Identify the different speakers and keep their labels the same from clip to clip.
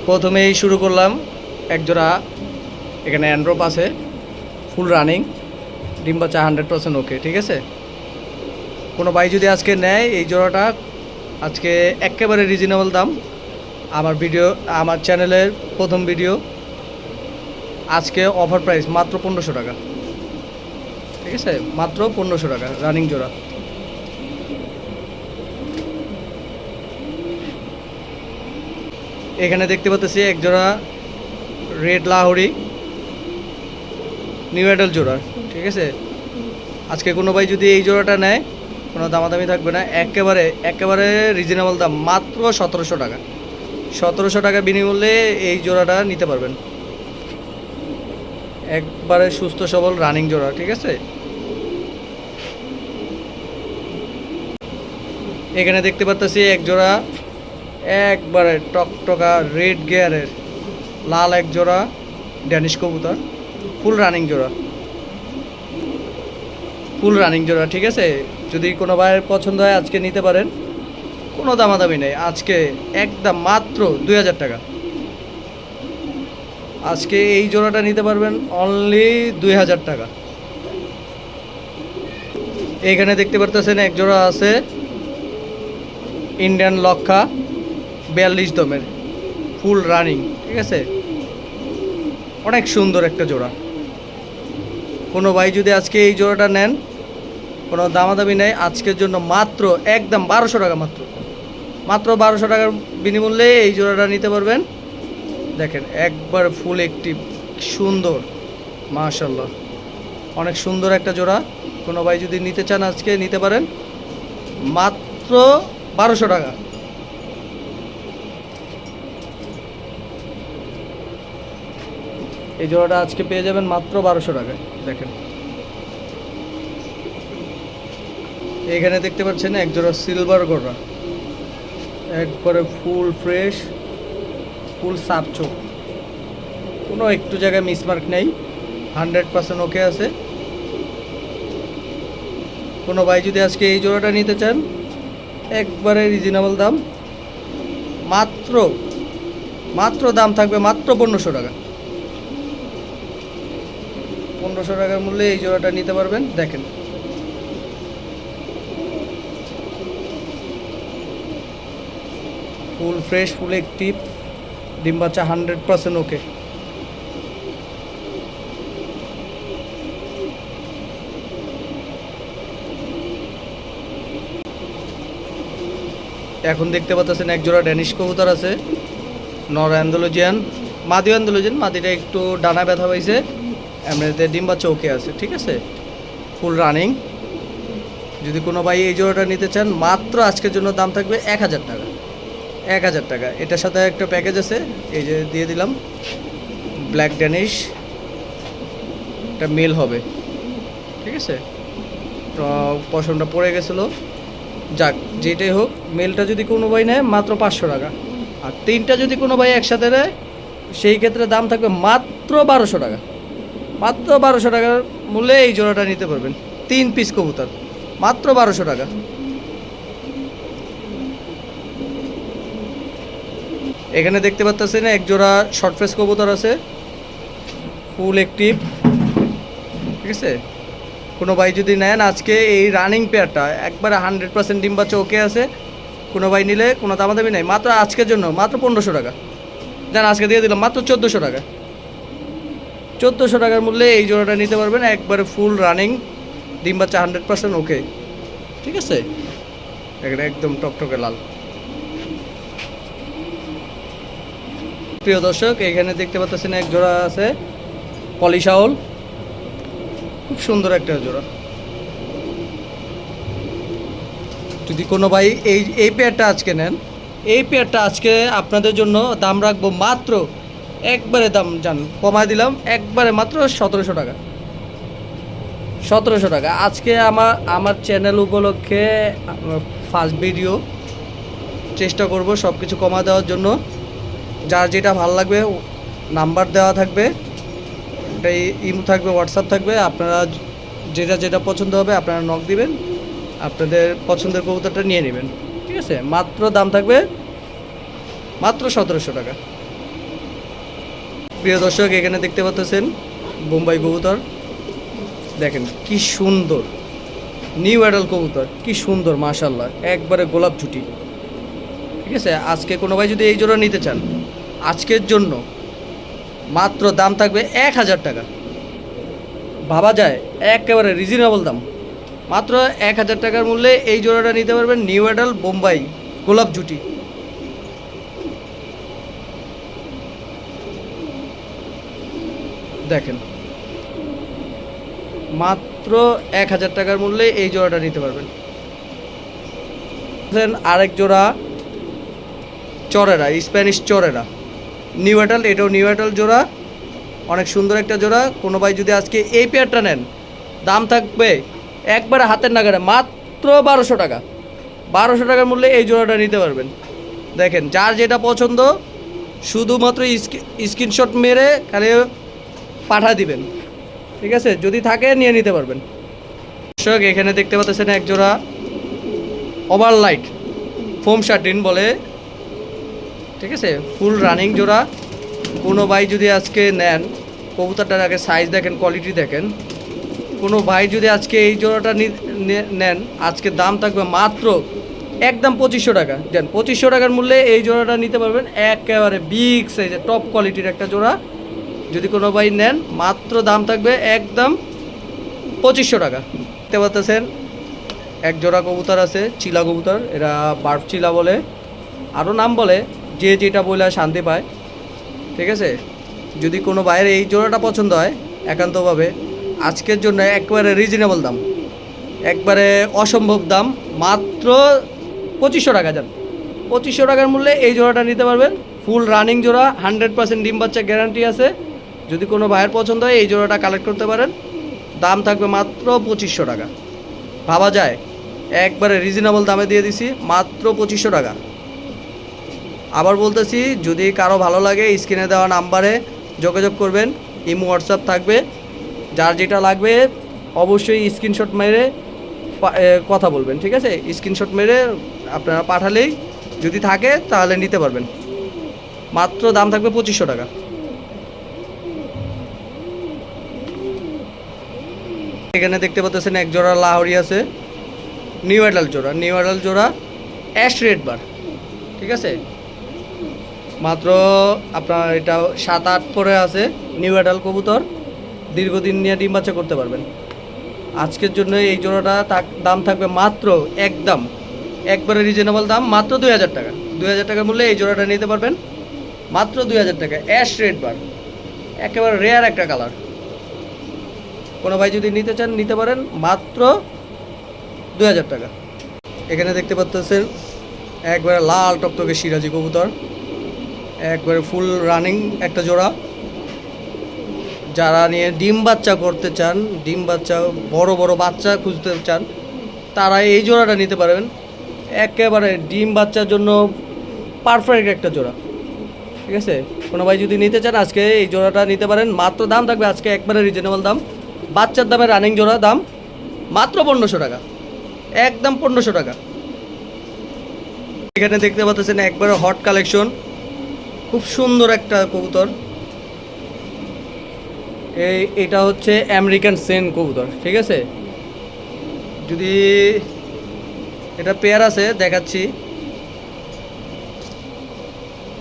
Speaker 1: প্রথমেই শুরু করলাম একজোড়া। এখানে অ্যান্ড্রপ আছে, ফুল রানিং, ডিম বাচ্চা 100% ওকে। ঠিক আছে, কোনো ভাই যদি আজকে নেয় এই জোড়াটা, আজকে একেবারে রিজনেবল দাম। আমার চ্যানেলের প্রথম ভিডিও, আজকে অফার প্রাইস মাত্র 1500 টাকা। ঠিক আছে, মাত্র 1500 টাকা রানিং জোড়া। এখানে দেখতে পাচ্ছি এক জোড়া রেড লাহোরি নিউ অ্যাডাল্ট জোড়া। ঠিক আছে, আজকে কোনো ভাই যদি এই জোড়াটা নেয় কোনো দামাদামি থাকবে না, একেবারে রিজনেবল দাম, মাত্র 1700 টাকা। 1700 টাকা বিনিমূল্যে এই জোড়াটা নিতে পারবেন। একবারে সুস্থ সবল রানিং জোড়া। ঠিক আছে, এখানে দেখতে পাচ্ছি এক জোড়া একবারে টকটকা রেড গিয়ারের লাল এক জোড়া ড্যানিশ কবুতর, ফুল রানিং জোড়া। ঠিক আছে, যদি কোনো ভাইয়ের পছন্দ হয় আজকে নিতে পারেন, কোনো দামাদামি নেই। আজকে একদম মাত্র 2000 টাকা। আজকে এই জোড়াটা নিতে পারবেন অনলি 2000 টাকা। এইখানে দেখতে পারতেছেন এক জোড়া আছে ইন্ডিয়ান লক্ষা 42 দমের, ফুল রানিং। ঠিক আছে, অনেক সুন্দর একটা জোড়া। কোনো ভাই যদি আজকে এই জোড়াটা নেন, কোনো দামাদামি নেই, আজকের জন্য মাত্র একদম 1200 টাকা। মাত্র 1200 টাকার বিনিমূল্যে এই জোড়াটা নিতে পারবেন। দেখেন একবার ফুল একটি সুন্দর, মাশাআল্লাহ, অনেক সুন্দর একটা জোড়া। কোনো ভাই যদি নিতে চান আজকে নিতে পারেন, মাত্র 1200 টাকা। এই জোড়াটা আজকে পেয়ে যাবেন মাত্র 1200 টাকায়। দেখেন এখানে দেখতে পাচ্ছেন এক জোড়া সিলভার গোড়া, একবারে ফুল ফ্রেশ, ফুল সাপ চোখ, কোনো একটু জায়গায় মিসমার্ক নেই, 100% ওকে আছে। কোনো ভাই যদি আজকে এই জোড়াটা নিতে চান, একবারে রিজনেবল দাম, মাত্র দাম থাকবে মাত্র 1500 টাকা। 1500 টাকার মূল্যে এই জোড়াটা নিতে পারবেন। দেখেন ফুল ফ্রেশ, ফুল অ্যাক্টিভ, ডিম বাচ্চা 100% ওকে। এখন দেখতে পাচ্ছেন এক জোড়া ড্যানিশ কবুতর আছে, নর অ্যান্ডালুজিয়ান, মাদিও অ্যান্ডালুজিয়ান। মাদিটা একটু ডানা ব্যথা পাইছে, এমনিতে ডিম বাচ্চা ওকে আছে। ঠিক আছে, ফুল রানিং। যদি কোনো ভাই এই জোড়াটা নিতে চান, মাত্র আজকের জন্য দাম থাকবে 1000 টাকা। 1000 টাকা। এটার সাথে একটা প্যাকেজ আছে, এই যে দিয়ে দিলাম, ব্ল্যাক ড্যানিশ, এটা মেল হবে। ঠিক আছে, তো পশমটা পড়ে গেছিলো, যাক যেটাই হোক, মেলটা যদি কোনো ভাই নেয় মাত্র 500 টাকা, আর তিনটা যদি কোনো ভাই একসাথে নেয় সেই ক্ষেত্রে দাম থাকবে মাত্র 1200 টাকা। মাত্র 1200 টাকার মূল্যে এই জোড়াটা নিতে পারবেন। 3 পিস কবুতর, মাত্র 1200 টাকা। এখানে দেখতে পাচ্ছেন এক জোড়া শর্ট ফেস কবুতর আছে, ফুল অ্যাক্টিভ। ঠিক আছে, কোনো ভাই যদি নেন আজকে এই রানিং পেয়ারটা, একবারে 100% ডিম বাচ্চা ওকে আছে। কোনো ভাই নিলে কোনো দামাদামি নেই, মাত্র আজকের জন্য মাত্র 1500 টাকা। জান আজকে দিয়ে দিলাম মাত্র 1400 টাকা। 1400 টাকার মূল্যে এই জোড়াটা নিতে পারবেন, একবারে ফুল রানিং, ডিম বাচ্চা 100% ওকে। ঠিক আছে, এখানে একদম টকটকে লাল। প্রিয় দর্শক, এখানে দেখতে পাচ্ছেন এক জোড়া আছে পলিশাউল, খুব সুন্দর একটা জোড়া। যদি কোনো ভাই এই পেয়ারটা আজকে নেন, এই পেয়ারটা আজকে আপনাদের জন্য দাম রাখবো মাত্র, একবারে দাম জান কমায় দিলাম, একবারে মাত্র 1700 টাকা। 1700 টাকা। আজকে আমার চ্যানেল উপলক্ষে ফার্স্ট ভিডিও, চেষ্টা করব সব কিছু কমা দেওয়ার জন্য। যার যেটা ভালো লাগবে নাম্বার দেওয়া থাকবে, এটাই ইমো থাকবে, হোয়াটসঅ্যাপ থাকবে, আপনারা যেটা পছন্দ হবে আপনারা নক দিবেন, আপনাদের পছন্দের কবুতরটা নিয়ে নেবেন। ঠিক আছে, মাত্র দাম থাকবে মাত্র 1700 টাকা। প্রিয় দর্শক, এখানে দেখতে পাচ্ছেন বোম্বাই কবুতর। দেখেন কি সুন্দর নিউ অ্যাডাল কবুতর, কি সুন্দর মাশাল্লাহ, একবারে গোলাপ ঝুটি। ঠিক আছে, আজকে কোনো ভাই যদি এই জোড়া নিতে চান, আজকের জন্য মাত্র দাম থাকবে 1000 টাকা। ভাবা যায়, একেবারে রিজনেবল দাম, মাত্র 1000 টাকার মূল্যে এই জোড়াটা নিতে পারবেন। নিউ অ্যাডাল বোম্বাই গোলাপ জুটি। দেখেন মাত্র 1000 টাকার মূল্যে এই জোড়াটা নিতে পারবেন। আরেক জোড়া চরেরা, স্প্যানিশ চরেরা, নিউ অ্যাডাল, এটাও নিউ অ্যাডাল জোড়া, অনেক সুন্দর একটা জোড়া। কোনো ভাই যদি আজকে এই পেয়ারটা নেন, দাম থাকবে একবারে হাতের নাগারে, মাত্র 1200 টাকা। 1200 টাকার মূল্যে এই জোড়াটা নিতে পারবেন। দেখেন, যার যেটা পছন্দ শুধুমাত্র স্ক্রিনশট মেরে খালি পাঠা দিবেন। ঠিক আছে, যদি থাকে নিয়ে নিতে পারবেন। দর্শক, এখানে দেখতে পাচ্ছেন এক জোড়া ওভারলাইট ফোম শার্টিন বলে। ঠিক আছে, ফুল রানিং জোড়া। কোনো ভাই যদি আজকে নেন, কবুতরটার আগে সাইজ দেখেন, কোয়ালিটি দেখেন। কোনো ভাই যদি আজকে এই জোড়াটা নেন, আজকে দাম থাকবে মাত্র একদম 2500 টাকা। দেন 2500 টাকার মূল্যে এই জোড়াটা নিতে পারবেন। একেবারে বিগ সাইজের টপ কোয়ালিটির একটা জোড়া। যদি কোনো ভাই নেন, মাত্র দাম থাকবে একদম 2500 টাকা। দেখতে পাচ্ছেন এক জোড়া কবুতর আছে, চিলা কবুতর, এরা বার্ফ চিলা বলে, আরও নাম বলে, যে যেটা বলে শান্তি পায়। ঠিক আছে, যদি কোনো ভাইয়ের এই জোড়াটা পছন্দ হয়, একান্তভাবে আজকের জন্য একবারে রিজনেবল দাম, একবারে অসম্ভব দাম, মাত্র 2500 টাকা। যান 2500 টাকার মূল্যে এই জোড়াটা নিতে পারবেন। ফুল রানিং জোড়া, 100% ডিম বাচ্চা গ্যারান্টি আছে। যদি কোনো ভাইয়ের পছন্দ হয়, এই জোড়াটা কালেক্ট করতে পারেন। দাম থাকবে মাত্র 2500 টাকা। ভাবা যায়, একবারে রিজনেবল দামে দিয়ে দিছি, মাত্র 2500 টাকা। আবার বলতেছি, যদি কারো ভালো লাগে স্ক্রিনে দেওয়া নাম্বারে যোগাযোগ করবেন, ইমো হোয়াটসঅ্যাপ থাকবে। যার যেটা লাগবে অবশ্যই স্ক্রিনশট মেরে কথা বলবেন। ঠিক আছে, স্ক্রিনশট মেরে আপনারা পাঠালেই যদি থাকে তাহলে নিতে পারবেন। মাত্র দাম থাকবে 2500 টাকা। এখানে দেখতে পাচ্ছেন এক জোড়া লাহোরি আছে, নিউ অ্যাডাল জোড়া, নিউ অ্যাডাল জোড়া, অ্যাশ রেড বার। ঠিক আছে, মাত্র আপনার এটা 7-8 পরে আছে। নিউ অ্যাডাল কবুতর, দীর্ঘদিন নিয়ে ডিম বাচ্চা করতে পারবেন। আজকের জন্য এই জোড়াটা দাম থাকবে মাত্র একদম একবারে রিজনেবল দাম, মাত্র 2000 টাকা। 2000 টাকার মূল্যে এই জোড়াটা নিতে পারবেন, মাত্র 2000 টাকা। অ্যাশ রেড বার, একেবারে রেয়ার একটা কালার। কোনো ভাই যদি নিতে চান নিতে পারেন, মাত্র 2000 টাকা। এখানে দেখতে পাচ্ছেন একবারে লাল টকটকে সিরাজি কবুতর, একবারে ফুল রানিং একটা জোড়া। যারা নিয়ে ডিম বাচ্চা করতে চান, ডিম বাচ্চা, বড় বড় বাচ্চা খুঁজতে চান, তারা এই জোড়াটা নিতে পারবেন। একেবারে ডিম বাচ্চার জন্য পারফেক্ট একটা জোড়া। ঠিক আছে, কোনো ভাই যদি নিতে চান আজকে এই জোড়াটা নিতে পারেন। মাত্র দাম থাকবে আজকে একবারে রিজনেবল দাম, বাচ্চার দামে রানিং জোড়া, দাম মাত্র 1500 টাকা, একদম 1500 টাকা। এখানে দেখতে পাচ্ছেন একবারে হট কালেকশন, খুব সুন্দর একটা কবুতর। এটা হচ্ছে আমেরিকান সেন কবুতর। ঠিক আছে, যদি এটা পেয়ার আছে দেখাচ্ছি।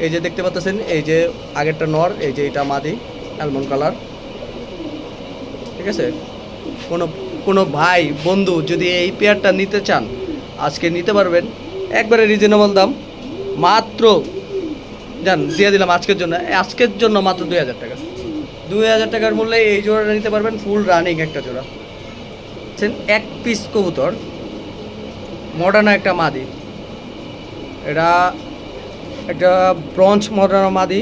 Speaker 1: এই যে দেখতে পাচ্ছেন, এই যে আগেরটা নর, এই যে এটা মাদি অ্যালমন্ড কালার। ঠিক আছে, কোনো ভাই বন্ধু যদি এই পেয়ারটা নিতে চান, আজকে নিতে পারবেন, একবারে রিজনেবল দাম, মাত্র জান দিয়ে দিলাম আজকের জন্য মাত্র 2000 টাকা। 2000 টাকার মূল্যে এই জোড়াটা নিতে পারবেন, ফুল রানিং একটা জোড়া। এক পিস কবুতর, মডার্ন একটা মাদি, এটা একটা ব্রঞ্জ মডার্ন মাদি,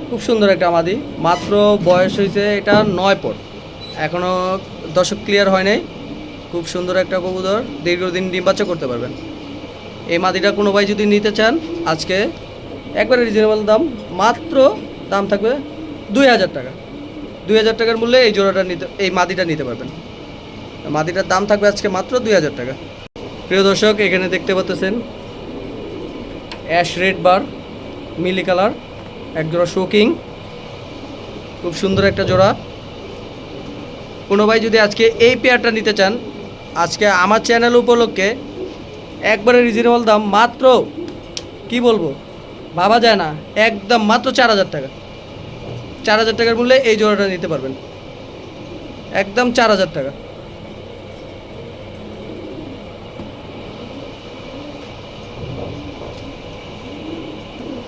Speaker 1: খুব সুন্দর একটা মাদি। মাত্র বয়স হয়েছে এটা 9 পর, এখনও দর্শক ক্লিয়ার হয় নাই। খুব সুন্দর একটা কবুতর, দীর্ঘদিন ডিম বাচ্চা করতে পারবেন। এই মাদিটা কোনো ভাই যদি নিতে চান, আজকে একবারে রিজনেবল দাম, মাত্র দাম থাকবে 2000 টাকা। 2000 টাকার মূল্যে এই জোড়াটা এই মাদিটা নিতে পারবেন। মাদিটার দাম থাকবে আজকে মাত্র 2000 টাকা। প্রিয় দর্শক, এখানে দেখতে পাচ্ছেন অ্যাশ রেড বার, মিলি কালার, এক জোড়া শোকিং, খুব সুন্দর একটা জোড়া। কোনো ভাই যদি আজকে এই পেয়ারটা নিতে চান, আজকে আমার চ্যানেল উপলক্ষে একবারে রিজনেবল দাম, মাত্র কি বলবো ভাবা যায় না, একদম মাত্র 4,000 টাকা। 4,000 টাকার মূল্যে এই জোড়াটা নিতে পারবেন, একদম 4,000 টাকা।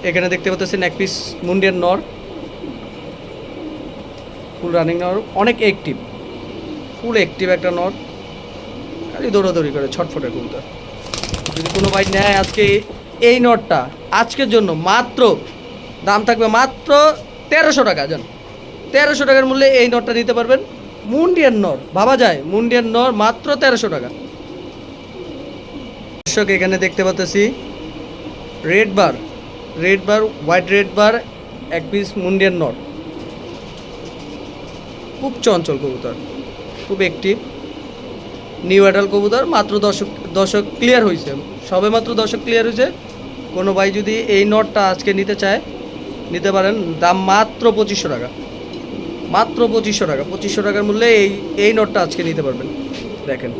Speaker 1: এখানে দেখতে পাচ্ছেন এক পিস মুন্ডিয়ান নর, ফুল রানিং নর, অনেক অ্যাক্টিভ, ফুল অ্যাক্টিভ একটা নর, খালি দৌড়াদৌড়ি করে ছটফটে কবুতর। যদি কোনো ভাই নেয় আজকে এই নটটা, আজকের জন্য মাত্র দাম থাকবে মাত্র 1300 টাকা। জান 1300 টাকার মূল্যে এই নটটা নিতে পারবেন। মুন্ডিয়ান নর, ভাবা যায় মুন্ডিয়ান নর মাত্র 1300 টাকা। দর্শক এখানে দেখতে পাচ্ছি রেড বার, হোয়াইট রেড বার, এক পিস মুন্ডিয়ান নর, খুব চঞ্চল কবুতর, খুব অ্যাক্টিভ, নিউ অ্যাডাল কবুতর। মাত্র দর্শক ক্লিয়ার হয়েছে, সবে মাত্র দর্শক ক্লিয়ার হয়েছে। কোনো ভাই যদি এই নটটা আজকে নিতে চায় নিতে পারেন, দাম মাত্র 2500 টাকা, মাত্র 2500 টাকা। 2500 টাকার মূল্যে এই নটটা আজকে নিতে পারবেন। দেখেন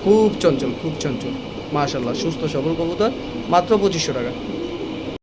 Speaker 1: খুব চঞ্চল, খুব চঞ্চল, মাশাআল্লাহ, সুস্থ সবল কবুতর, মাত্র 2500 টাকা।